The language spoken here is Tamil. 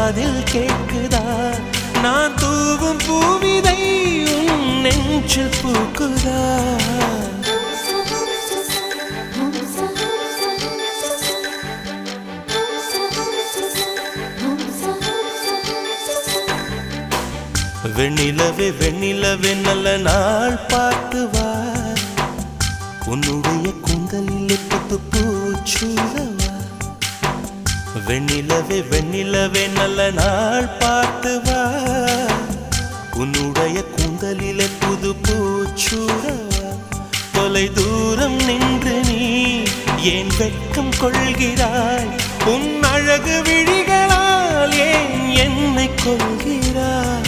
காதில் கேட்குதா நான் தூவும் பூவிதை உன் நெஞ்சில் பூக்குதா வெண்ணிலவே வெண்ணிலவே நல்ல நாள் பார்த்து வா உன்னுடைய கூந்தலில் புத்து பூச்சூடவா வெண்ணிலவே வெண்ணிலவே நல்ல நாள் பார்த்து வா உன்னுடைய கூந்தலில் புது பூச்சூடவா தொலை தூரம் நின்று நீ ஏன் வெட்கம் கொள்கிறாய் உன் அழகு விழிகளால் ஏன் என்னை கொள்கிறாய்